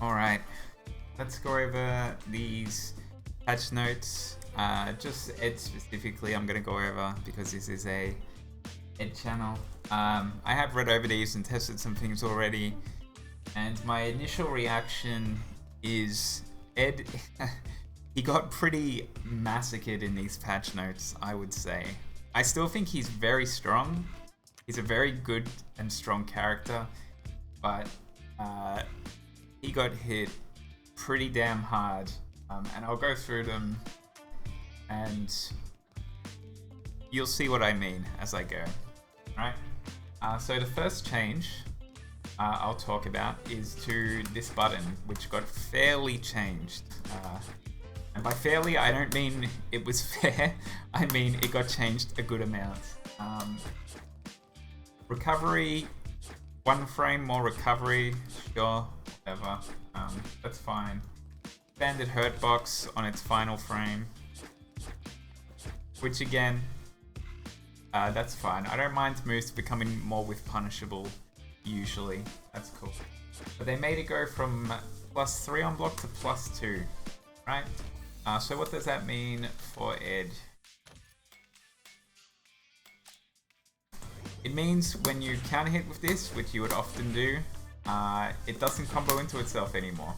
Alright, let's go over these patch notes. Just Ed specifically I'm going to go over because this is a Ed channel. I have read over these and tested some things already, and my initial reaction is Ed, he got pretty massacred in these patch notes, I would say. I still think he's very strong. He's a very good and strong character, but he got hit pretty damn hard, and I'll go through them and you'll see what I mean as I go. Right? So the first change I'll talk about is to this button, which got fairly changed. And by fairly, I don't mean it was fair, I mean it got changed a good amount. Recovery, 1 frame more recovery, sure, whatever, that's fine. Standard hurt box on its final frame, which again, that's fine. I don't mind moves becoming more with punishable, usually, that's cool. But they made it go from +3 on block to +2, right? So what does that mean for Ed? It means when you counter hit with this, which you would often do, it doesn't combo into itself anymore.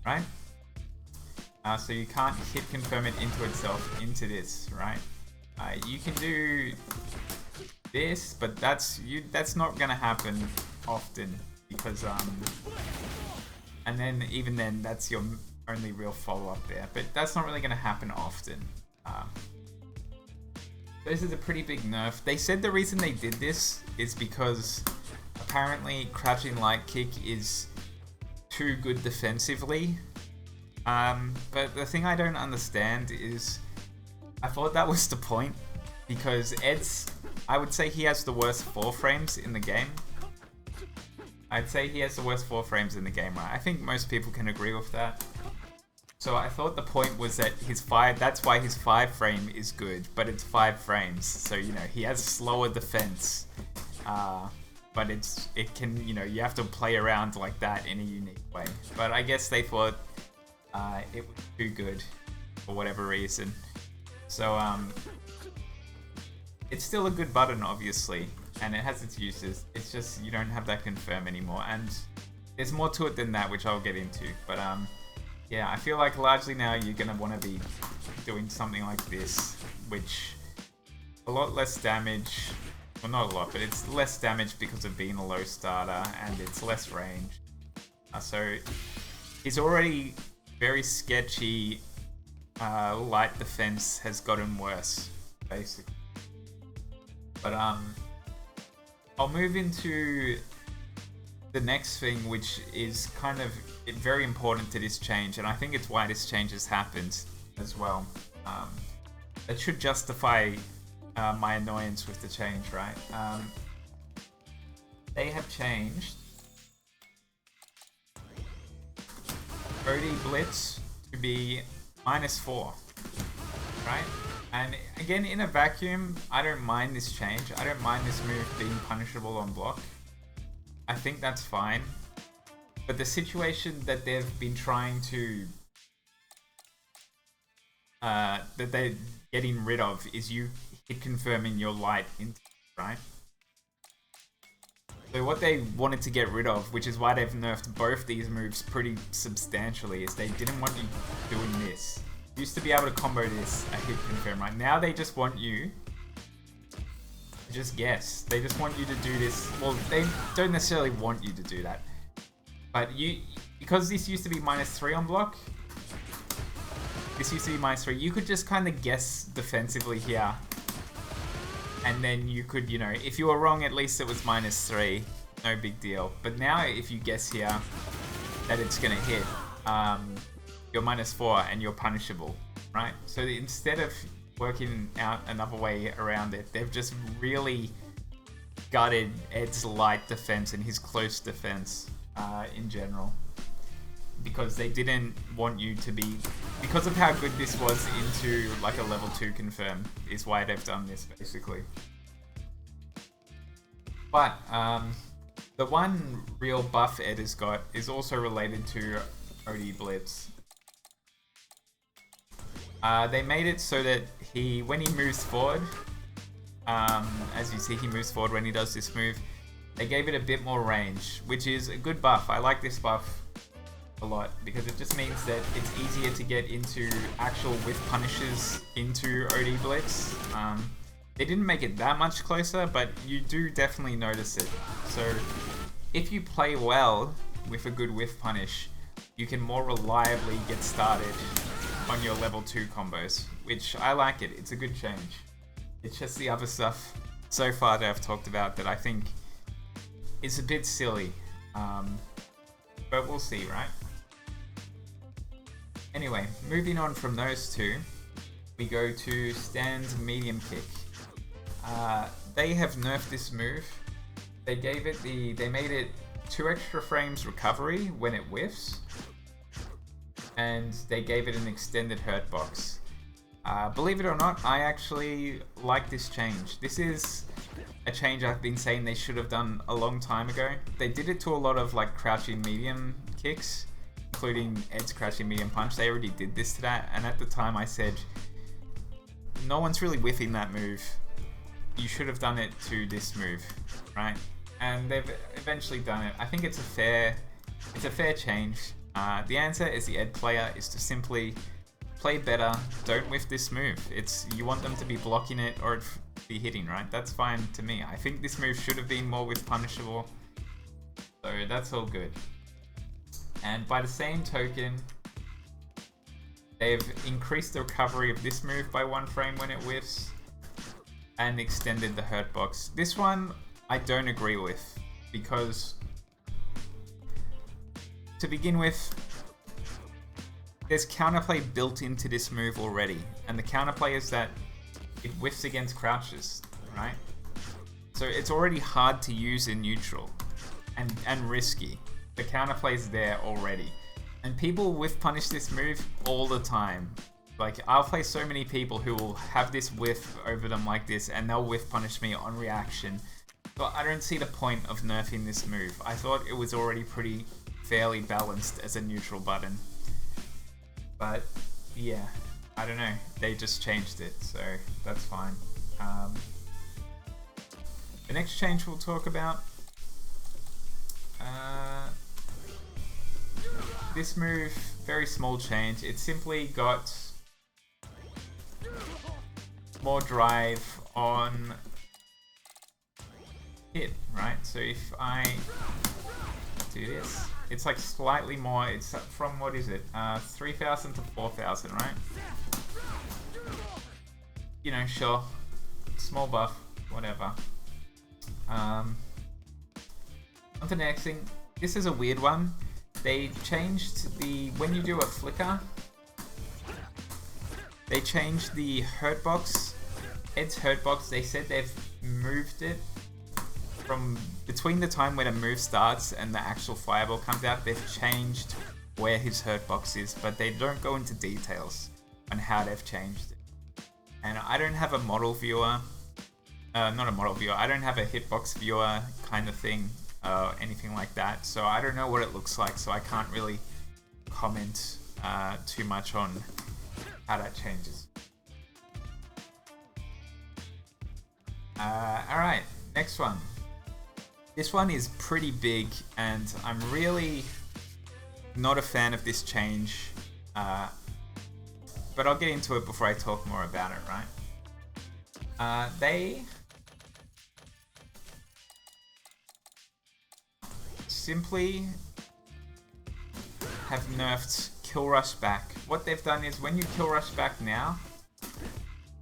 Right? So you can't hit confirm it into itself into this, right? You can do this, but that's not gonna happen often because and then even then that's your only real follow-up there, but that's not really gonna happen often. This is a pretty big nerf. They said the reason they did this is because apparently crouching light kick is too good defensively. But the thing I don't understand is I thought that was the point, because Ed's, I would say he has the worst 4 frames in the game. I'd say he has the worst 4 frames in the game, right? I think most people can agree with that. So I thought the point was that that's why his 5 frame is good, but it's 5 frames. So, you know, he has slower defense. But it can, you know, you have to play around like that in a unique way. But I guess they thought it was too good for whatever reason. So, it's still a good button, obviously, and it has its uses. It's just you don't have that confirm anymore, and there's more to it than that, which I'll get into. But yeah, I feel like largely now you're gonna want to be doing something like this, which a lot less damage. Well, not a lot, but it's less damage because of being a low starter, and it's less range. So he's already very sketchy. Light defense has gotten worse, basically. But I'll move into the next thing, which is kind of very important to this change, and I think it's why this change has happened as well. It should justify my annoyance with the change, right? They have changed OD Blitz to be -4, right? And again, in a vacuum, I don't mind this change. I don't mind this move being punishable on block. I think that's fine. But the situation that they've been trying to that they're getting rid of is you hit confirming your light into, right? So what they wanted to get rid of, which is why they've nerfed both these moves pretty substantially, is they didn't want you doing this. You used to be able to combo this a hit confirm, right? Now they just want you to just guess. They just want you to do this. Well, they don't necessarily want you to do that. But because this used to be -3 on block, this used to be -3, you could just kind of guess defensively here. And then you could, you know, if you were wrong, at least it was -3. No big deal. But now if you guess here that it's going to hit, you're -4 and you're punishable, right? So instead of working out another way around it, they've just really gutted Ed's light defense and his close defense in general. Because they didn't want you to be... Because of how good this was into like a level 2 confirm is why they've done this, basically. But The one real buff Ed has got is also related to OD Blitz. They made it so that when he moves forward, as you see, he moves forward when he does this move. They gave it a bit more range, which is a good buff. I like this buff a lot because it just means that it's easier to get into actual whiff punishes into OD Blitz. They didn't make it that much closer, but you do definitely notice it. So if you play well with a good whiff punish, you can more reliably get started on your level 2 combos, which I like it. It's a good change. It's just the other stuff so far that I've talked about that I think is a bit silly. But we'll see, right? Anyway, moving on from those two, we go to stand medium kick. They have nerfed this move. They made it 2 extra frames recovery when it whiffs, and they gave it an extended hurt box. Believe it or not, I actually like this change. This is a change I've been saying they should have done a long time ago. They did it to a lot of like crouching medium kicks, including Ed's crouching medium punch. They already did this to that, and at the time I said, no one's really whiffing that move. You should have done it to this move, right? And they've eventually done it. I think it's a fair change. The answer as the Ed player is to simply play better, don't whiff this move. You want them to be blocking it or be hitting, right? That's fine to me. I think this move should have been more whiff punishable, so that's all good. And by the same token, they've increased the recovery of this move by 1 frame when it whiffs and extended the hurt box. This one I don't agree with, because to begin with, there's counterplay built into this move already, and the counterplay is that it whiffs against crouches, right? So it's already hard to use in neutral and risky. The counterplay is there already, and people whiff punish this move all the time. Like, I'll play so many people who will have this whiff over them like this, and they'll whiff punish me on reaction. So I don't see the point of nerfing this move. I thought it was already pretty fairly balanced as a neutral button. But yeah, I don't know. They just changed it, so that's fine. The next change we'll talk about, this move, very small change. It simply got more drive on hit, right? So if I do this, it's like slightly more. It's from, what is it, 3,000 to 4,000, right? You know, sure, small buff, whatever. On to the next thing. This is a weird one. They changed when you do a flicker, they changed the hurt box. Ed's hurt box, they said they've moved it from between the time when a move starts and the actual fireball comes out. They've changed where his hurt box is, but they don't go into details on how they've changed it. And I don't have a model viewer, not a model viewer, I don't have a hitbox viewer kind of thing, anything like that, so I don't know what it looks like, so I can't really comment too much on how that changes. Alright, next one. This one is pretty big, and I'm really not a fan of this change, but I'll get into it before I talk more about it, right? They simply have nerfed kill rush back. What they've done is when you kill rush back now,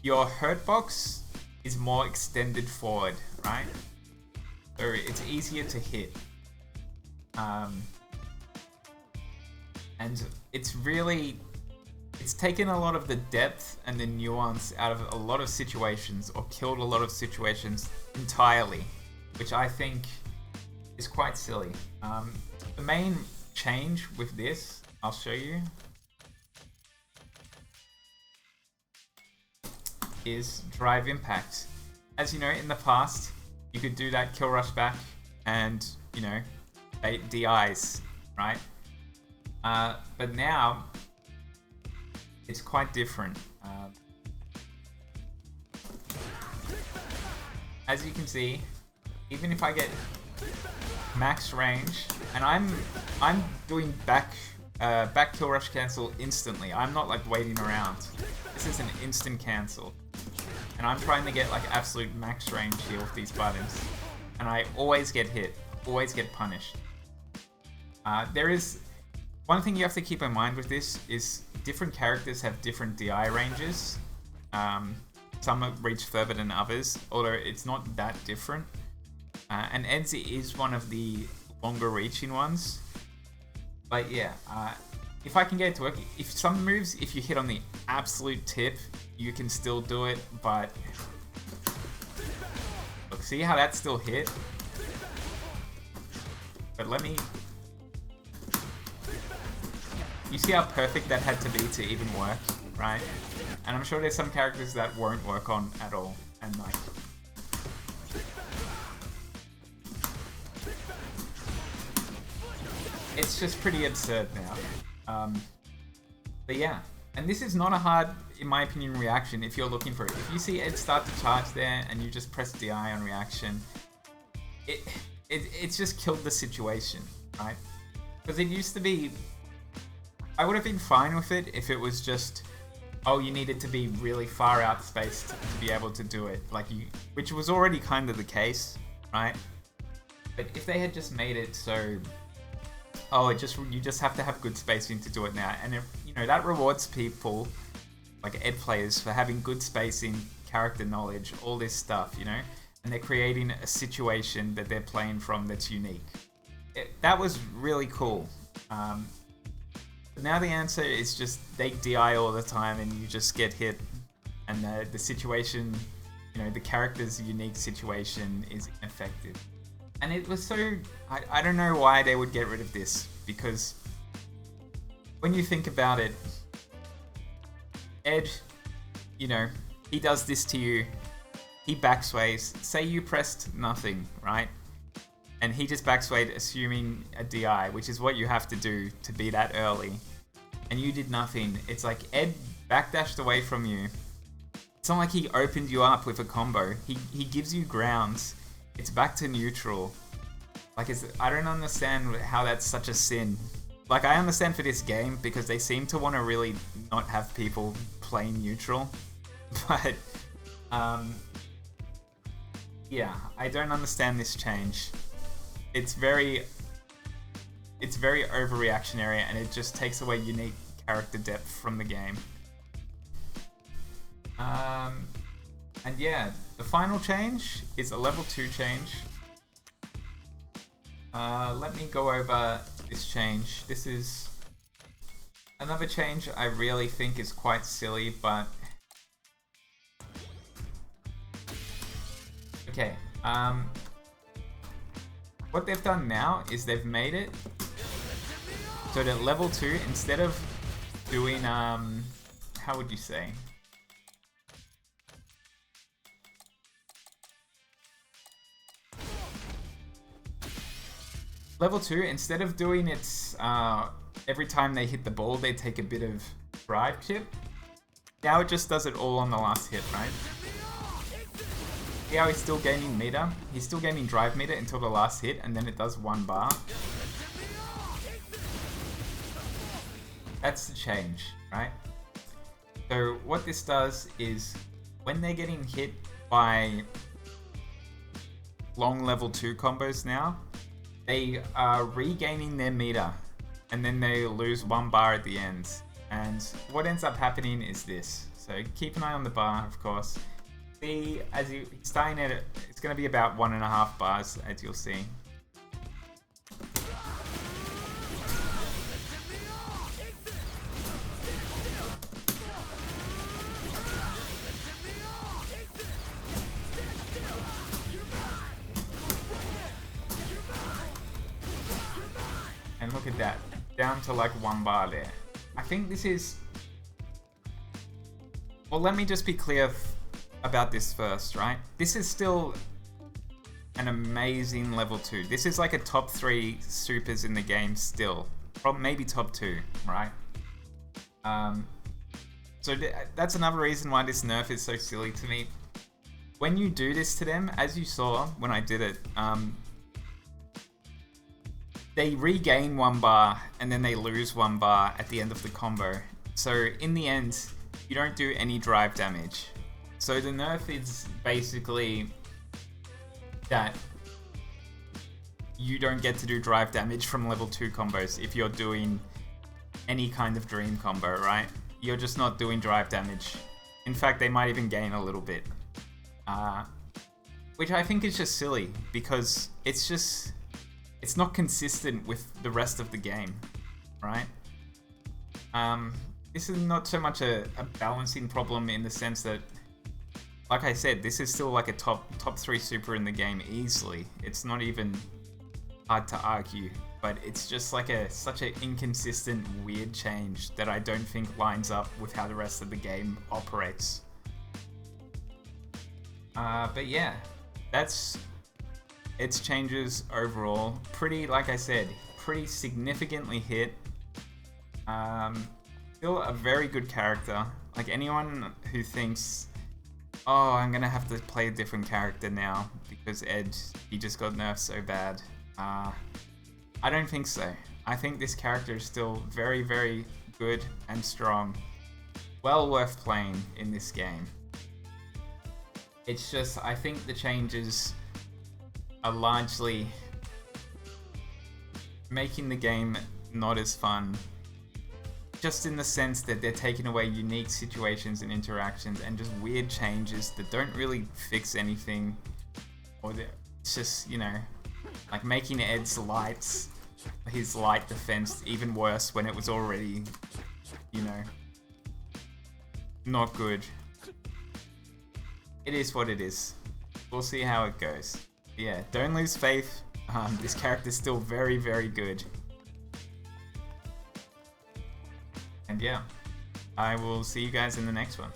your hurt box is more extended forward, right? So it's easier to hit. And it's taken a lot of the depth and the nuance out of a lot of situations, or killed a lot of situations entirely, which I think is quite silly. The main change with this, I'll show you, is drive impact. As you know, in the past, you could do that kill rush back and you know, DIs, right? But now it's quite different. As you can see, even if I get max range, and I'm doing back kill rush cancel instantly. I'm not like waiting around. This is an instant cancel, and I'm trying to get like absolute max range here with these buttons, and I always get hit, always get punished. There is one thing you have to keep in mind with this is different characters have different DI ranges. Some reach further than others, although it's not that different. And Nezs is one of the longer reaching ones. But yeah, if I can get it to work, if some moves, if you hit on the absolute tip, you can still do it, but look, see how that still hit? But let me... You see how perfect that had to be to even work, right? And I'm sure there's some characters that won't work on at all, and like... It's just pretty absurd now. But yeah, and this is not a hard, in my opinion, reaction if you're looking for it. If you see Ed start to charge there and you just press DI on reaction, it's just killed the situation, right? Because it used to be, I would have been fine with it if it was just, oh, you needed to be really far out spaced to be able to do it, like which was already kind of the case, right? But if they had just made it so, oh, you just have to have good spacing to do it now, and if, you know, that rewards people like Ed players for having good spacing, character knowledge, all this stuff, you know, and they're creating a situation that they're playing from that's unique. That was really cool. But now the answer is just they DI all the time and you just get hit, and the situation, you know, the character's unique situation is ineffective. And it was so... I don't know why they would get rid of this, because when you think about it, Ed, you know, he does this to you, he backsways, say you pressed nothing, right? And he just backswayed assuming a DI, which is what you have to do to be that early, and you did nothing. It's like Ed backdashed away from you. It's not like he opened you up with a combo. He gives you grounds. It's back to neutral. Like, I don't understand how that's such a sin. Like, I understand for this game because they seem to want to really not have people play neutral. But, yeah, I don't understand this change. It's very overreactionary, and it just takes away unique character depth from the game. And yeah, the final change is a level 2 change. Let me go over this change. This is another change I really think is quite silly, but... Okay, what they've done now is they've made it so that level 2, instead of doing, how would you say? Level 2, instead of doing it every time they hit the ball, they take a bit of drive chip. Now it just does it all on the last hit, right? See how he's still gaining meter? He's still gaining drive meter until the last hit, and then it does 1 bar. That's the change, right? So what this does is, when they're getting hit by long level 2 combos now, they are regaining their meter, and then they lose 1 bar at the end. And what ends up happening is this. So keep an eye on the bar, of course. See, as you starting at it, it's going to be about 1.5 bars, as you'll see. And look at that, down to like 1 bar there. I think this is... Well, let me just be clear about this first, right? This is still an amazing level 2. This is like a top 3 supers in the game still. Maybe top 2, right? So that's another reason why this nerf is so silly to me. When you do this to them, as you saw when I did it, they regain 1 bar and then they lose 1 bar at the end of the combo. So in the end, you don't do any drive damage. So the nerf is basically that you don't get to do drive damage from level 2 combos if you're doing any kind of dream combo, right? You're just not doing drive damage. In fact, they might even gain a little bit. Which I think is just silly, because it's not consistent with the rest of the game, right? This is not so much a balancing problem in the sense that, like I said, this is still like a top 3 super in the game easily. It's not even hard to argue, but it's just like such an inconsistent, weird change that I don't think lines up with how the rest of the game operates. But yeah, that's its changes overall. Pretty, like I said, pretty significantly hit. Still a very good character. Like anyone who thinks, oh, I'm gonna have to play a different character now because Ed, he just got nerfed so bad. I don't think so. I think this character is still very, very good and strong. Well worth playing in this game. It's just, I think the changes are largely making the game not as fun. Just in the sense that they're taking away unique situations and interactions and just weird changes that don't really fix anything. Or it's just, you know, like making Ed's his light defense even worse when it was already, you know, not good. It is what it is. We'll see how it goes. Yeah, don't lose faith. This character's still very, very good. And yeah, I will see you guys in the next one.